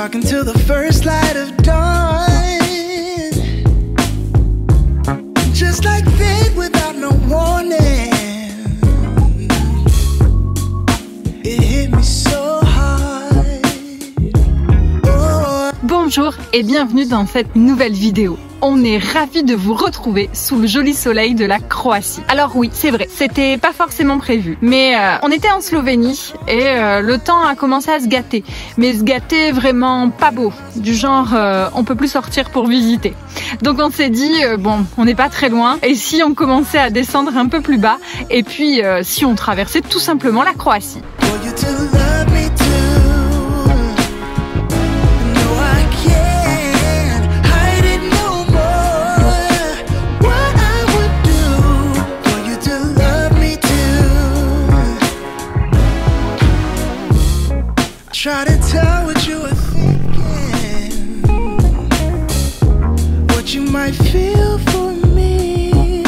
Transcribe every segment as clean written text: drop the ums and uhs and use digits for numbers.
dark until the first light of dawn. Just like fate without no warning. It hit me so hard. Oh. Bonjour et bienvenue dans cette nouvelle vidéo. On est ravis de vous retrouver sous le joli soleil de la Croatie. Alors oui, c'est vrai, c'était pas forcément prévu, mais on était en Slovénie et le temps a commencé à se gâter. Mais se gâter vraiment pas beau, du genre on peut plus sortir pour visiter. Donc on s'est dit, bon, on n'est pas très loin, et si on commençait à descendre un peu plus bas, et puis si on traversait tout simplement la Croatie. Try to tell what you were thinking, what you might feel for me.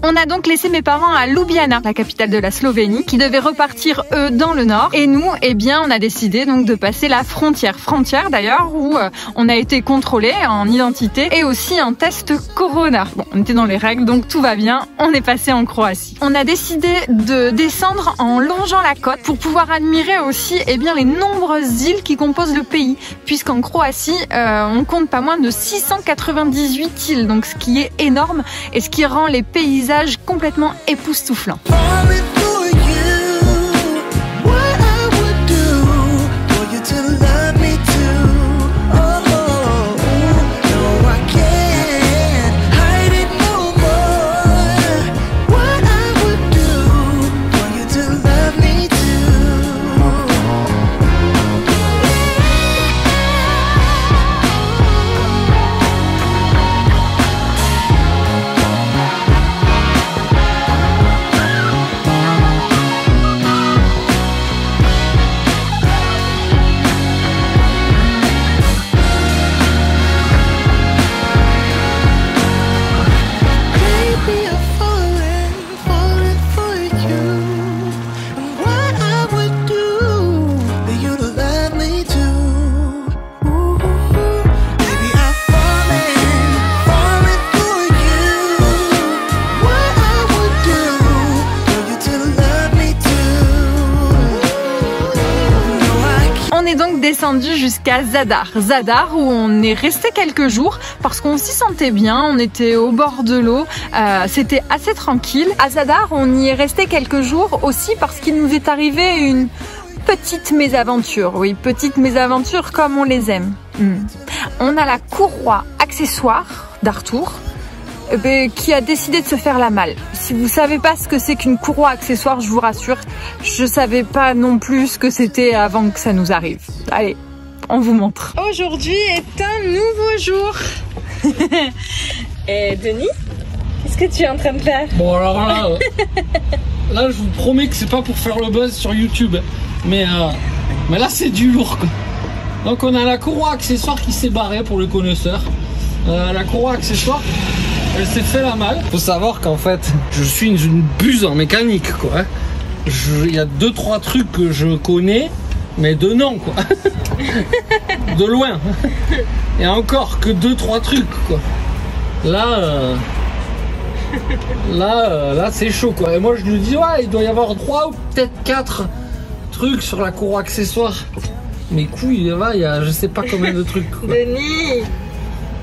On a donc laissé mes parents à Ljubljana, la capitale de la Slovénie, qui devaient repartir eux dans le nord. Et nous, eh bien, on a décidé donc de passer la frontière. Frontière d'ailleurs où on a été contrôlés en identité et aussi en test Corona. Bon, on était dans les règles, donc tout va bien. On est passé en Croatie. On a décidé de descendre en longeant la côte pour pouvoir admirer aussi, eh bien, les nombreuses îles qui composent le pays, puisqu'en Croatie, on compte pas moins de 698 îles, donc ce qui est énorme et ce qui rend les paysages complètement époustouflant. Descendu jusqu'à Zadar. Zadar où on est resté quelques jours parce qu'on s'y sentait bien, on était au bord de l'eau, c'était assez tranquille. À Zadar, on y est resté quelques jours aussi parce qu'il nous est arrivé une petite mésaventure. Oui, petite mésaventure comme on les aime. On a la courroie accessoire d'Arthur qui a décidé de se faire la malle. Si vous savez pas ce que c'est qu'une courroie accessoire, je vous rassure, je savais pas non plus ce que c'était avant que ça nous arrive. Allez, on vous montre. Aujourd'hui est un nouveau jour. Et Denis, qu'est-ce que tu es en train de faire? Bon alors là, là je vous promets que c'est pas pour faire le buzz sur YouTube, mais là c'est du lourd quoi. Donc on a la courroie accessoire qui s'est barrée pour les connaisseurs. La courroie accessoire, elle s'est fait la malle. Faut savoir qu'en fait, je suis une buse en mécanique quoi. Il y a 2-3 trucs que je connais, mais de nom quoi. De loin. Et encore que 2-3 trucs quoi. Là, là c'est chaud quoi. Et moi je lui dis ouais, il doit y avoir 3 ou peut-être 4 trucs sur la courroie accessoire. Mes couilles, il y a je sais pas combien de trucs quoi. Denis.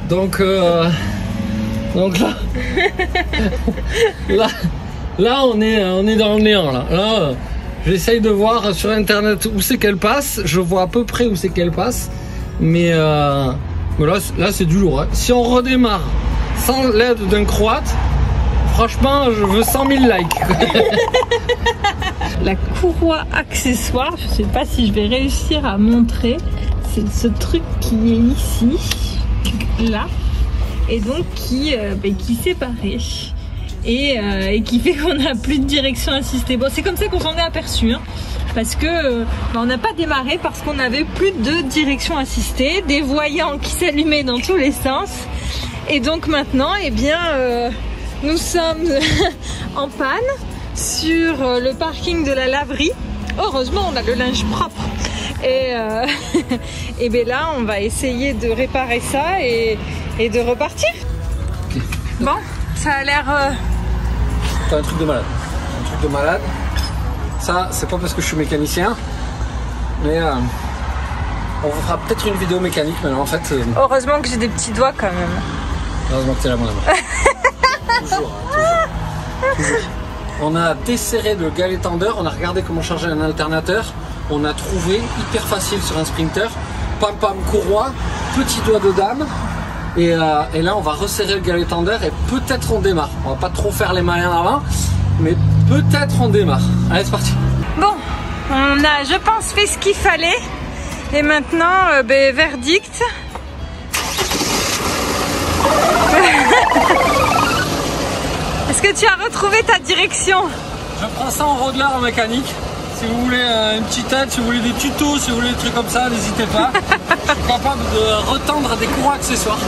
Donc là, là on est dans le néant là. Là, j'essaye de voir sur internet où c'est qu'elle passe. Je vois à peu près où c'est qu'elle passe, mais là c'est du lourd. Hein. Si on redémarre sans l'aide d'un Croate, franchement, je veux 100 000 likes. La courroie accessoire, je sais pas si je vais réussir à montrer. C'est ce truc qui est ici. Là, et donc qui s'est barré et qui fait qu'on n'a plus de direction assistée. Bon, c'est comme ça qu'on s'en est aperçu, hein, parce que on n'a pas démarré parce qu'on n'avait plus de direction assistée, des voyants qui s'allumaient dans tous les sens, et donc maintenant, eh bien, nous sommes en panne sur le parking de la laverie. Heureusement, on a le linge propre. Et, et bien là, on va essayer de réparer ça et de repartir. Okay. Bon, ça a l'air... C'est un truc de malade. Un truc de malade. Ça, c'est pas parce que je suis mécanicien, mais on vous fera peut-être une vidéo mécanique maintenant en fait. Heureusement que j'ai des petits doigts quand même. Heureusement que t'es là, mon amour. Toujours. On a desserré le galet tendeur, on a regardé comment charger un alternateur. On a trouvé hyper facile sur un Sprinter. Pam pam courroie, petit doigt de dame. Et là on va resserrer le galet tendeur et peut-être on démarre. On va pas trop faire les malins avant, mais peut-être on démarre. Allez, c'est parti. Bon, on a, je pense, fait ce qu'il fallait. Et maintenant, verdict. Est-ce que tu as retrouvé ta direction? Je prends ça en rodeleur en mécanique. Si vous voulez une petite aide, si vous voulez des tutos, si vous voulez des trucs comme ça, n'hésitez pas. Je suis capable de retendre des courroies accessoires.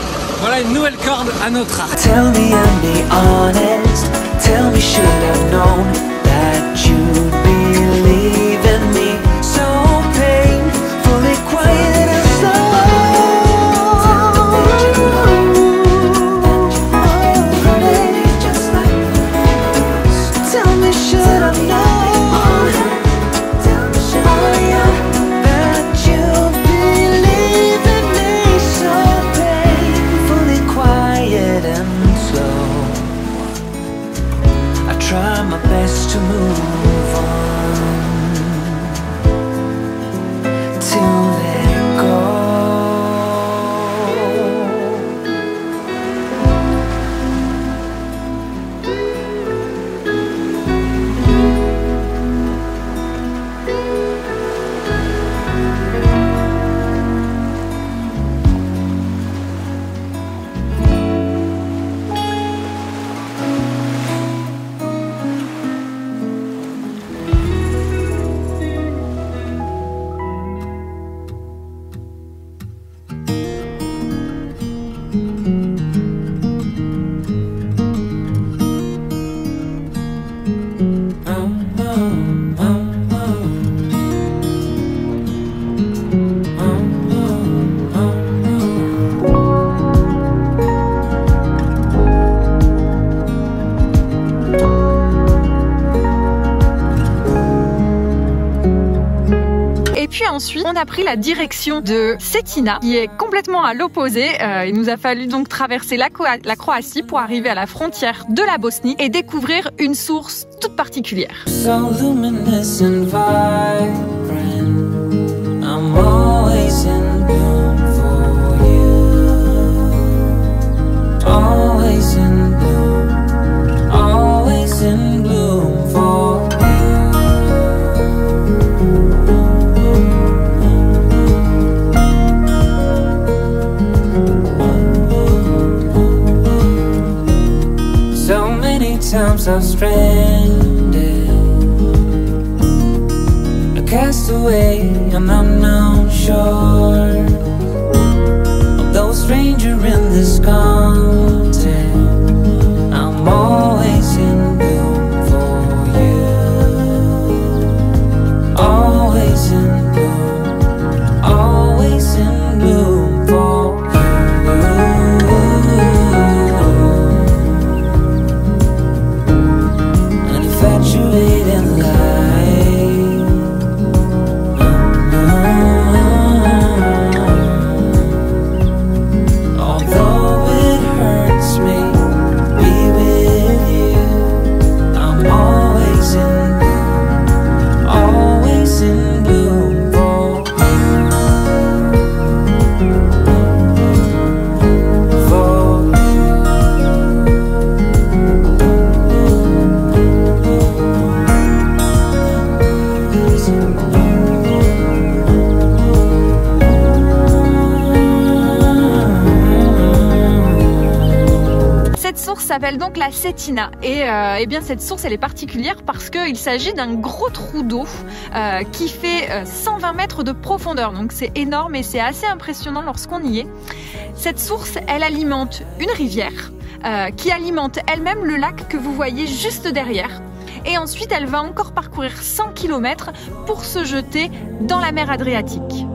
Voilà une nouvelle corde à notre arc. Tell me and be honest. Tell me, should have known that you'd believe in me. So painfully quiet and slow. Tell me, should have known. Try my best to move on, to let go. Ensuite, on a pris la direction de Cetina, qui est complètement à l'opposé. Il nous a fallu donc traverser la Croatie pour arriver à la frontière de la Bosnie et découvrir une source toute particulière. So luminous and vibrant, I'm always in bloom for you. Always in bloom, always in bloom for you. Times I'm stranded, a castaway on unknown shore, although a stranger in this continent, I'm always in bloom for you. Always in bloom, always in bloom for you. S'appelle donc la Cetina et bien cette source elle est particulière parce qu'il s'agit d'un gros trou d'eau qui fait 120 mètres de profondeur, donc c'est énorme et c'est assez impressionnant lorsqu'on y est. Cette source elle alimente une rivière qui alimente elle-même le lac que vous voyez juste derrière. et ensuite elle va encore parcourir 100 km pour se jeter dans la mer Adriatique.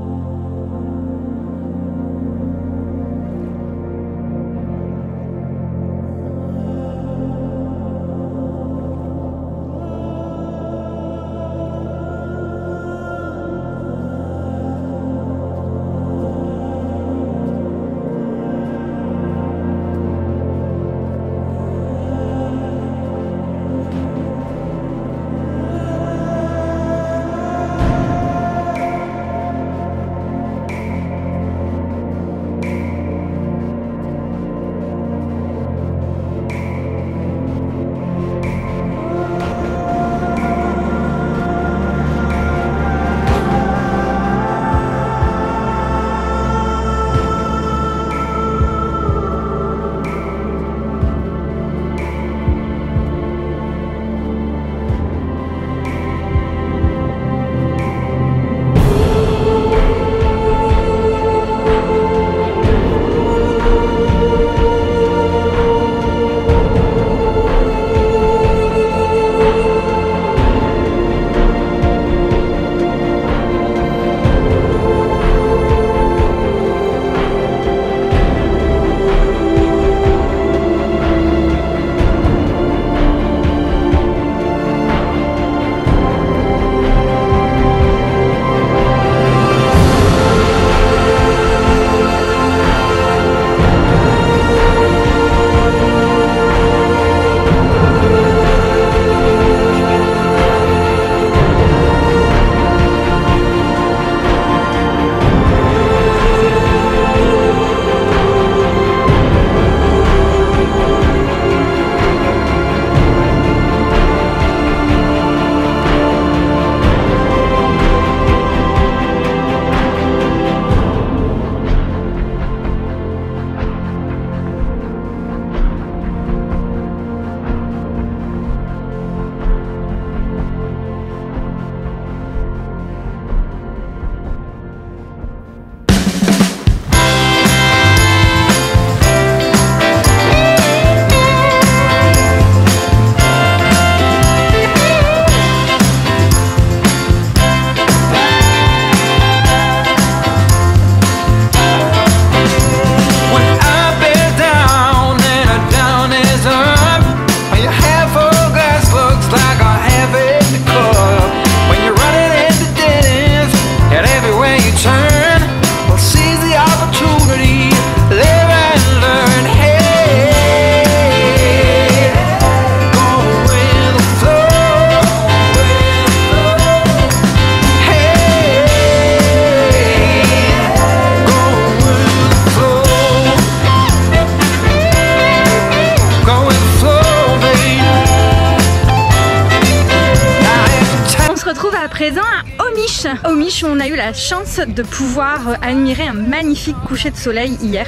présent à Omiche où on a eu la chance de pouvoir admirer un magnifique coucher de soleil hier.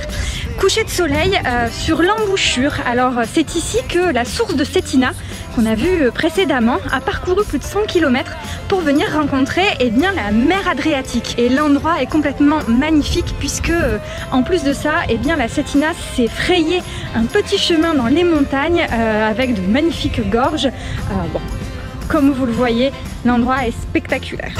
Coucher de soleil sur l'embouchure. Alors c'est ici que la source de Cetina, qu'on a vu précédemment, a parcouru plus de 100 km pour venir rencontrer la mer Adriatique. Et l'endroit est complètement magnifique puisque en plus de ça, la Cetina s'est frayé un petit chemin dans les montagnes avec de magnifiques gorges. Bon, comme vous le voyez, l'endroit est spectaculaire.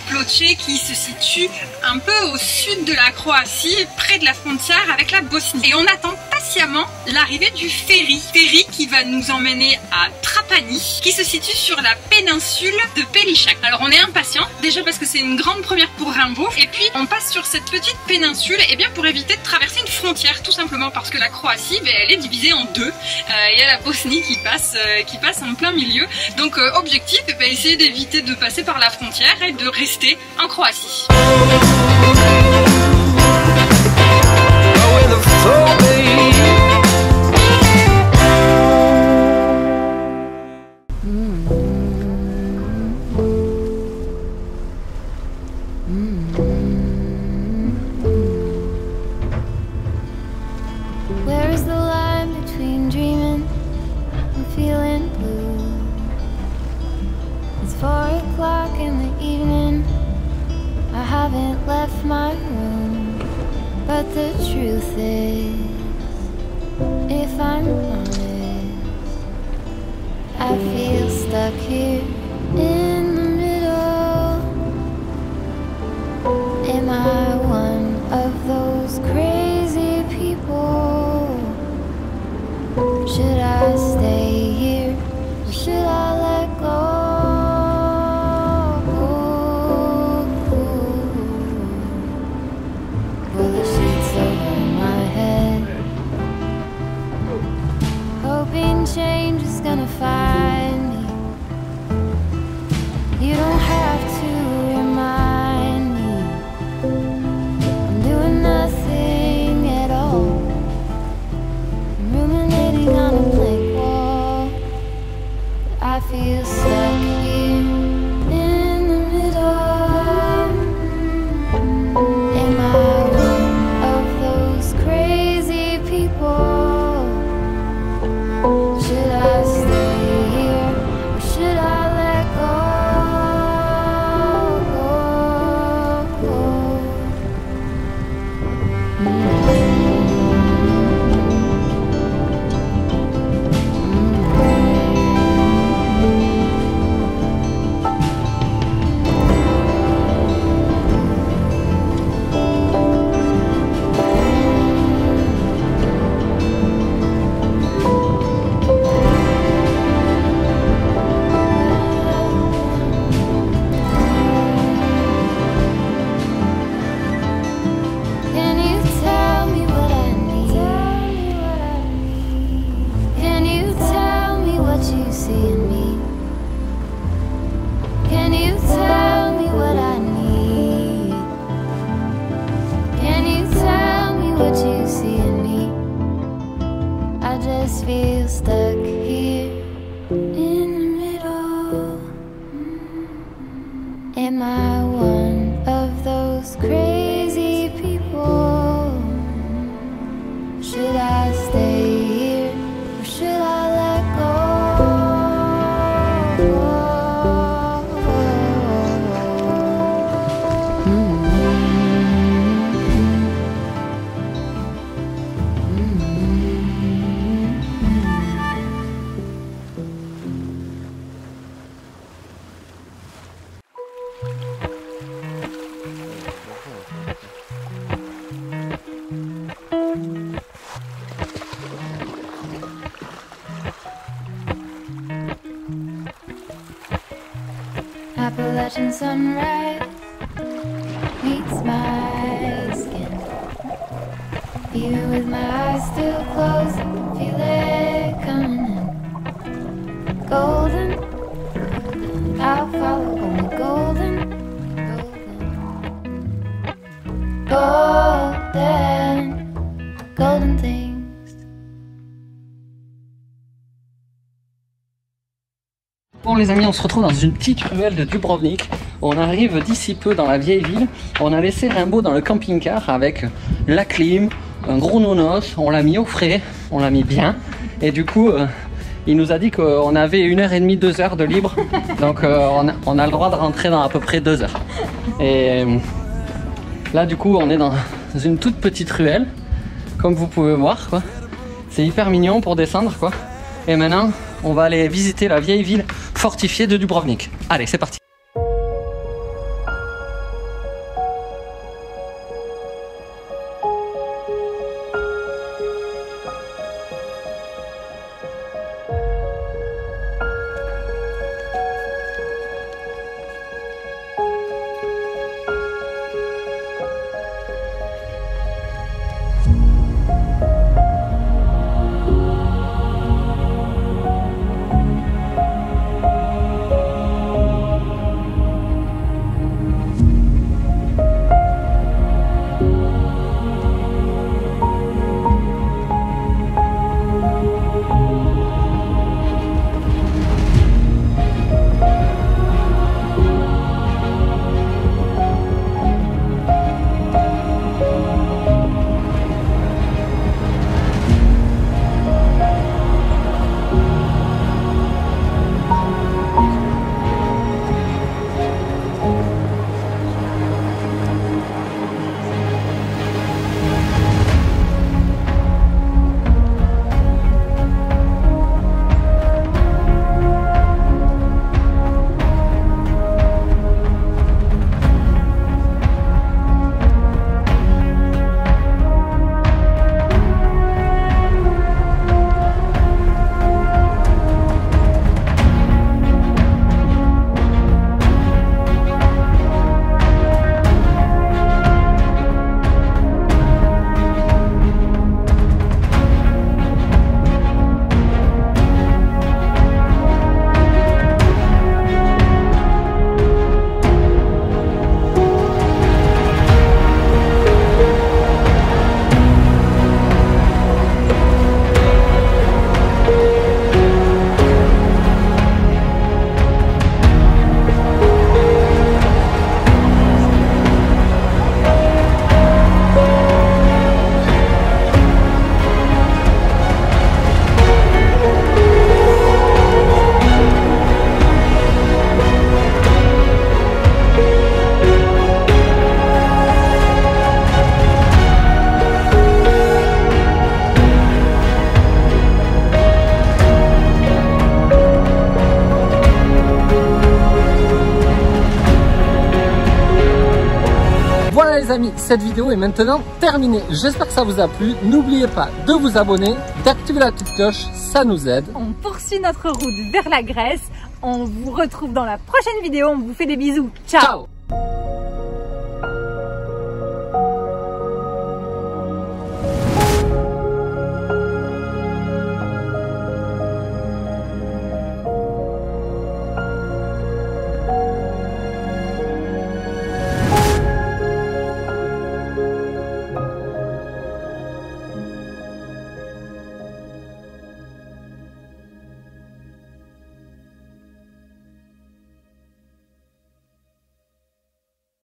Ploče qui se situe un peu au sud de la Croatie, près de la frontière avec la Bosnie. Et on attend patiemment l'arrivée du ferry qui va nous emmener à Trapani, qui se situe sur la péninsule de Pelješac. Alors on est impatient, déjà parce que c'est une grande première pour Rimbaud, et puis on passe sur cette petite péninsule pour éviter de traverser une frontière, tout simplement parce que la Croatie, elle est divisée en deux. Il y a la Bosnie qui passe en plein milieu. Donc objectif, essayer d'éviter de passer par la frontière et de rester en Croatie. Oh, babe. Where is the line between dreaming and feeling blue? It's 4 o'clock in the evening. I haven't left my room, but the truth is, if I'm honest, I feel stuck here in the middle. Am I one of those crazy people? Should I stay here or should I let go? Pull the sheets over my head, hoping change is gonna find me. You don't have to remind me I'm doing nothing at all. I'm ruminating on a blank wall, but I feel stuck here in the middle. Am I one of those crazy people? Should I stay here or should I let go? Can you tell me what I need? Can you tell me what you see in me? Can you tell me what I need? Can you tell me what you see in me? I just feel stuck here in the middle. Am I one of those crazy people? Should I stay here or should I let go? Appalachian sunrise meets my skin. Feel it with my eyes still closed, feel it coming in. Golden, I'll follow only golden, golden, golden things. Bon les amis, on se retrouve dans une petite ruelle de Dubrovnik. On arrive d'ici peu dans la vieille ville. On a laissé Rimbaud dans le camping-car avec la clim, un gros nonos. On l'a mis au frais, on l'a mis bien. Et du coup, il nous a dit qu'on avait 1h30, 2 heures de libre. Donc on a le droit de rentrer dans à peu près 2 heures. Et là du coup, on est dans une toute petite ruelle, comme vous pouvez voir, quoi. C'est hyper mignon pour descendre, quoi. Et maintenant, on va aller visiter la vieille ville fortifiée de Dubrovnik. Allez, c'est parti. les amis, cette vidéo est maintenant terminée. J'espère que ça vous a plu. N'oubliez pas de vous abonner, d'activer la petite cloche, ça nous aide. On poursuit notre route vers la Grèce. On vous retrouve dans la prochaine vidéo. On vous fait des bisous. Ciao. Ciao.